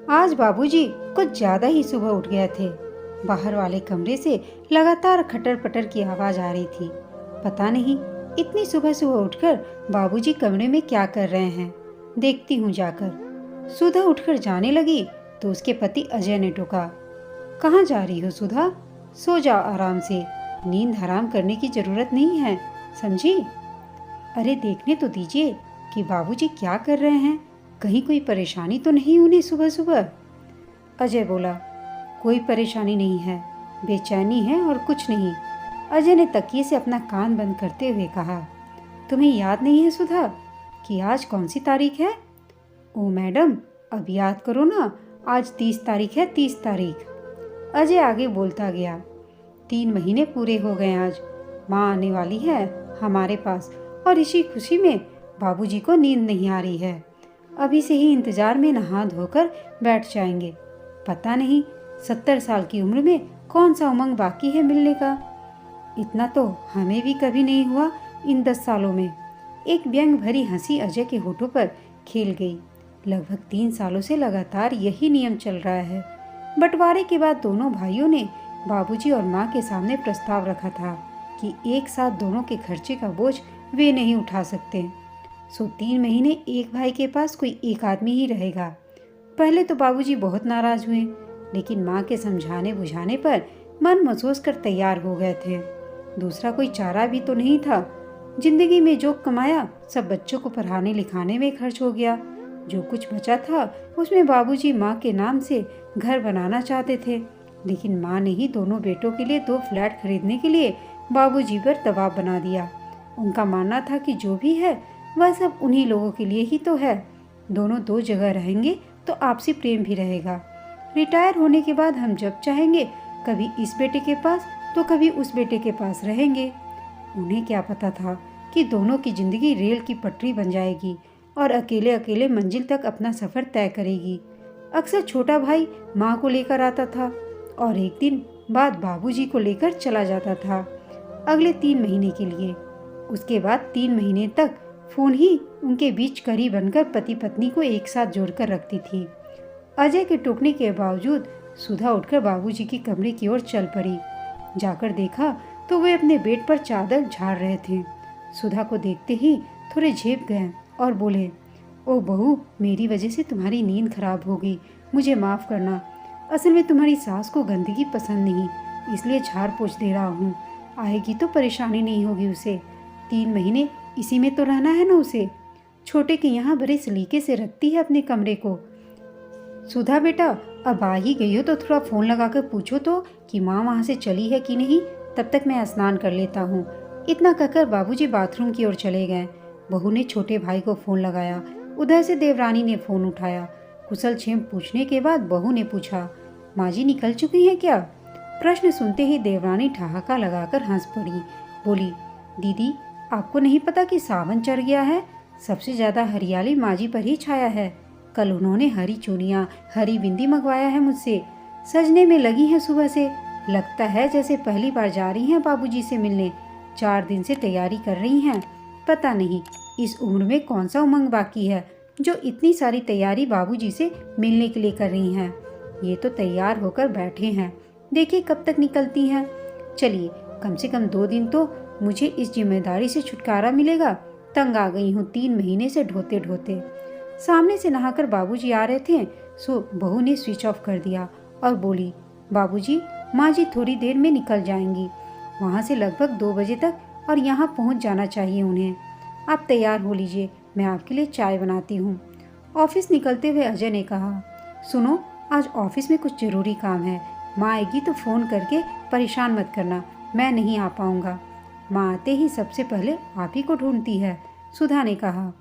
आज बाबूजी कुछ ज्यादा ही सुबह उठ गए थे। बाहर वाले कमरे से लगातार खटर पटर की आवाज आ रही थी। पता नहीं इतनी सुबह सुबह उठकर बाबूजी कमरे में क्या कर रहे हैं। देखती हूँ जाकर। सुधा उठकर जाने लगी तो उसके पति अजय ने टोका, कहाँ जा रही हो सुधा? सो जाओ आराम से, नींद हराम करने की जरूरत नहीं है, समझी? अरे देखने तो दीजिए कि बाबूजी क्या कर रहे हैं, कहीं कोई परेशानी तो नहीं उन्हें सुबह सुबह। अजय बोला, कोई परेशानी नहीं है, बेचैनी है और कुछ नहीं। अजय ने तकिए से अपना कान बंद करते हुए कहा, तुम्हें याद नहीं है सुधा कि आज कौन सी तारीख है? ओ मैडम, अब याद करो ना, आज 30 तारीख है, 30 तारीख। अजय आगे बोलता गया, 3 महीने पूरे हो गए आज। माँ आने वाली है हमारे पास और इसी खुशी में बाबूजी को नींद नहीं आ रही है। अभी से ही इंतजार में नहा धोकर बैठ जाएंगे। पता नहीं 70 साल की उम्र में कौन सा उमंग बाकी है मिलने का। इतना तो हमें भी कभी नहीं हुआ इन 10 सालों में। एक व्यंग भरी हंसी अजय के होठों पर खेल गई। लगभग 3 सालों से लगातार यही नियम चल रहा है। बंटवारे के बाद दोनों भाइयों ने बाबूजी और माँ के सामने प्रस्ताव रखा था कि एक साथ दोनों के खर्चे का बोझ वे नहीं उठा सकते। सो 3 महीने एक भाई के पास कोई एक आदमी ही रहेगा। पहले तो बाबूजी बहुत नाराज हुए, लेकिन माँ के समझाने बुझाने पर मन महसूस कर तैयार हो गए थे। दूसरा कोई चारा भी तो नहीं था। जिंदगी में जो कमाया सब बच्चों को पढ़ाने लिखाने में खर्च हो गया। जो कुछ बचा था उसमें बाबूजी माँ के नाम से घर बनाना चाहते थे, लेकिन माँ ने ही दोनों बेटों के लिए 2 फ्लैट खरीदने के लिए बाबूजी पर दबाव बना दिया। उनका मानना था कि जो भी है वह सब उन्हीं लोगों के लिए ही तो है। दोनों 2 जगह रहेंगे तो आपसी प्रेम भी रहेगा। रिटायर होने के बाद हम जब चाहेंगे कभी इस बेटे के पास तो कभी उस बेटे के पास रहेंगे। उन्हें क्या पता था कि दोनों की जिंदगी रेल की पटरी बन जाएगी और अकेले अकेले मंजिल तक अपना सफर तय करेगी। अक्सर छोटा भाई माँ को लेकर आता था और एक दिन बाद बाबूजी को लेकर चला जाता था, अगले 3 महीने के लिए। उसके बाद 3 महीने तक फोन ही उनके बीच कड़ी बनकर पति पत्नी को एक साथ जोड़कर रखती थी। अजय के टोकने के बावजूद सुधा उठकर बाबूजी के कमरे की ओर चल पड़ी। जाकर देखा तो वे अपने बेड पर चादर झाड़ रहे थे। सुधा को देखते ही थोड़े झेप गए और बोले, ओ बहू, मेरी वजह से तुम्हारी नींद खराब हो गई, मुझे माफ़ करना। असल में तुम्हारी सास को गंदगी पसंद नहीं, इसलिए झाड़ पोंछ दे रहा हूँ। आएगी तो परेशानी नहीं होगी उसे। 3 महीने इसी में तो रहना है ना उसे। छोटे के यहाँ बड़े सलीके से रखती है अपने कमरे को। सुधा बेटा, अब आ ही गई हो तो थोड़ा फ़ोन लगाकर पूछो तो कि माँ वहाँ से चली है कि नहीं, तब तक मैं स्नान कर लेता हूँ। इतना कहकर बाबूजी बाथरूम की ओर चले गए। बहू ने छोटे भाई को फ़ोन लगाया। उधर से देवरानी ने फ़ोन उठाया। कुशल क्षेम पूछने के बाद बहू ने पूछा, माँ जी निकल चुकी हैं क्या? प्रश्न सुनते ही देवरानी ठहाका लगाकर हंस पड़ी। बोली, दीदी आपको नहीं पता कि सावन चढ़ गया है? सबसे ज़्यादा हरियाली माँ जी पर ही छाया है। कल उन्होंने हरी चूड़ियाँ, हरी बिंदी मंगवाया है मुझसे। सजने में लगी हैं सुबह से। लगता है जैसे पहली बार जा रही हैं बाबूजी से मिलने। 4 दिन से तैयारी कर रही हैं। पता नहीं इस उम्र में कौन सा उमंग बाकी है जो इतनी सारी तैयारी बाबूजी से मिलने के लिए कर रही हैं। ये तो तैयार होकर बैठे हैं, देखिए कब तक निकलती हैं। चलिए कम से कम 2 दिन तो मुझे इस जिम्मेदारी से छुटकारा मिलेगा। तंग आ गई हूँ 3 महीने से ढोते ढोते। सामने से नहाकर बाबूजी आ रहे थे, सो बहू ने स्विच ऑफ कर दिया और बोली, बाबूजी माँ जी थोड़ी देर में निकल जाएंगी, वहाँ से लगभग 2 बजे तक, और यहाँ पहुँच जाना चाहिए उन्हें। आप तैयार हो लीजिए, मैं आपके लिए चाय बनाती हूँ। ऑफिस निकलते हुए अजय ने कहा, सुनो आज ऑफिस में कुछ ज़रूरी काम है। माँ आएगी तो फ़ोन करके परेशान मत करना, मैं नहीं आ पाऊँगा। माँ आते ही सबसे पहले आप ही को ढूंढती है, सुधा ने कहा।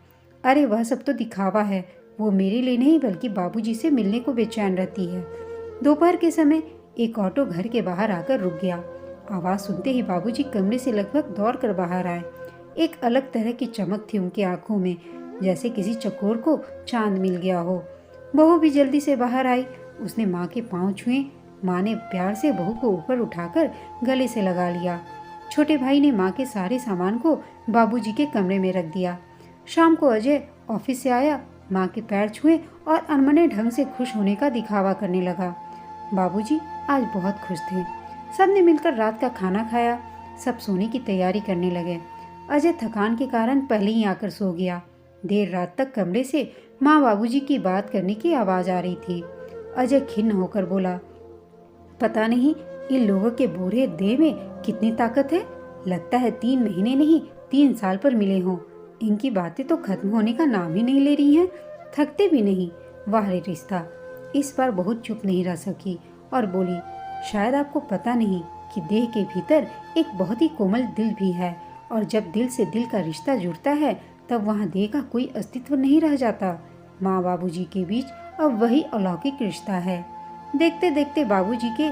अरे वह सब तो दिखावा है, वो मेरे लिए नहीं बल्कि बाबूजी से मिलने को बेचैन रहती है। दोपहर के समय एक ऑटो घर के बाहर आकर रुक गया। आवाज़ सुनते ही बाबूजी कमरे से लगभग दौड़ कर बाहर आए। एक अलग तरह की चमक थी उनकी आंखों में, जैसे किसी चकोर को चांद मिल गया हो। बहू भी जल्दी से बाहर आई। उसने माँ के पाँव छुए। माँ ने प्यार से बहू को ऊपर उठाकर गले से लगा लिया। छोटे भाई ने माँ के सारे सामान को बाबूजी के कमरे में रख दिया। शाम को अजय ऑफिस से आया। माँ के पैर छुए और अनमने ढंग से खुश होने का दिखावा करने लगा। बाबूजी आज बहुत खुश थे। सबने मिलकर रात का खाना खाया। सब सोने की तैयारी करने लगे। अजय थकान के कारण पहले ही आकर सो गया। देर रात तक कमरे से माँ बाबूजी की बात करने की आवाज आ रही थी। अजय खिन्न होकर बोला, पता नहीं इन लोगों के बूढ़े देह में कितनी ताकत है। लगता है 3 महीने नहीं 3 साल पर मिले हों। इनकी बातें तो खत्म होने का नाम ही नहीं ले रही हैं। थकते भी नहीं। वाह रे रिश्ता। इस बार बहुत चुप नहीं रह सकी और बोली, शायद आपको पता नहीं कि देह के भीतर एक बहुत ही कोमल दिल भी है, और जब दिल से दिल का रिश्ता जुड़ता है तब वहाँ देह का कोई अस्तित्व नहीं रह जाता। माँ बाबूजी के बीच अब वही अलौकिक रिश्ता है। देखते देखते बाबूजी के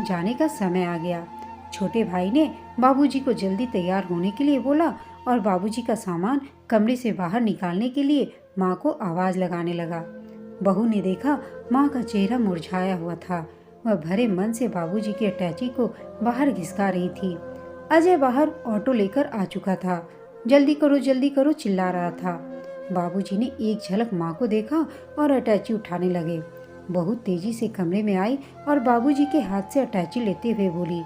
जाने का समय आ गया। छोटे भाई ने बाबूजी को जल्दी तैयार होने के लिए बोला और बाबूजी का सामान कमरे से बाहर निकालने के लिए माँ को आवाज लगाने लगा। बहू ने देखा माँ का चेहरा मुरझाया हुआ था। वह भरे मन से बाबूजी के अटैची को बाहर घिसका रही थी। अजय बाहर ऑटो लेकर आ चुका था। जल्दी करो चिल्ला रहा था। बाबूजी ने एक झलक माँ को देखा और अटैची उठाने लगे। बहू तेजी से कमरे में आई और बाबूजी के हाथ से अटैची लेते हुए बोली,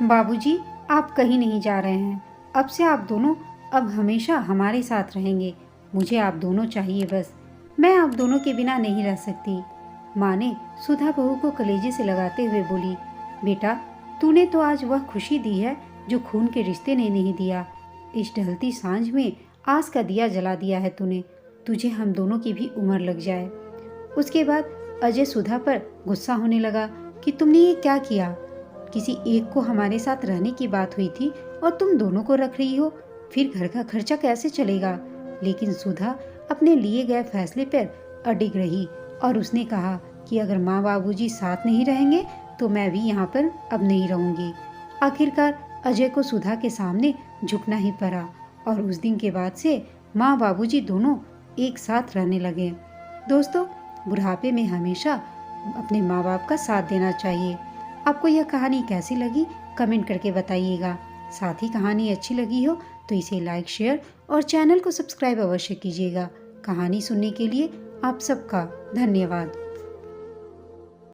बाबूजी आप कहीं नहीं जा रहे हैं। अब से आप दोनों अब हमेशा हमारे साथ रहेंगे। मुझे आप दोनों चाहिए बस। मैं आप दोनों के बिना नहीं रह सकती। माँ ने सुधा बहू को कलेजे से लगाते हुए बोली, बेटा तूने तो आज वह खुशी दी है जो खून के रिश्ते ने नहीं दिया। इस ढलती सांझ में आस का दिया जला दिया है तूने। तुझे हम दोनों की भी उम्र लग जाए। उसके बाद अजय सुधा पर गुस्सा होने लगा कि तुमने ये क्या किया। किसी एक को हमारे साथ रहने की बात हुई थी और तुम दोनों को रख रही हो। फिर घर का खर्चा कैसे चलेगा। लेकिन सुधा अपने लिए गए फैसले पर अडिग रही और उसने कहा कि अगर माँ बाबूजी साथ नहीं रहेंगे तो मैं भी यहाँ पर अब नहीं रहूंगी। आखिरकार अजय को सुधा के सामने झुकना ही पड़ा और उस दिन के बाद से माँ बाबूजी दोनों एक साथ रहने लगे। दोस्तों, बुढ़ापे में हमेशा अपने माँ बाप का साथ देना चाहिए। आपको यह कहानी कैसी लगी कमेंट करके बताइएगा। साथ ही कहानी अच्छी लगी हो तो इसे लाइक, शेयर और चैनल को सब्सक्राइब अवश्य कीजिएगा। कहानी सुनने के लिए आप सबका धन्यवाद।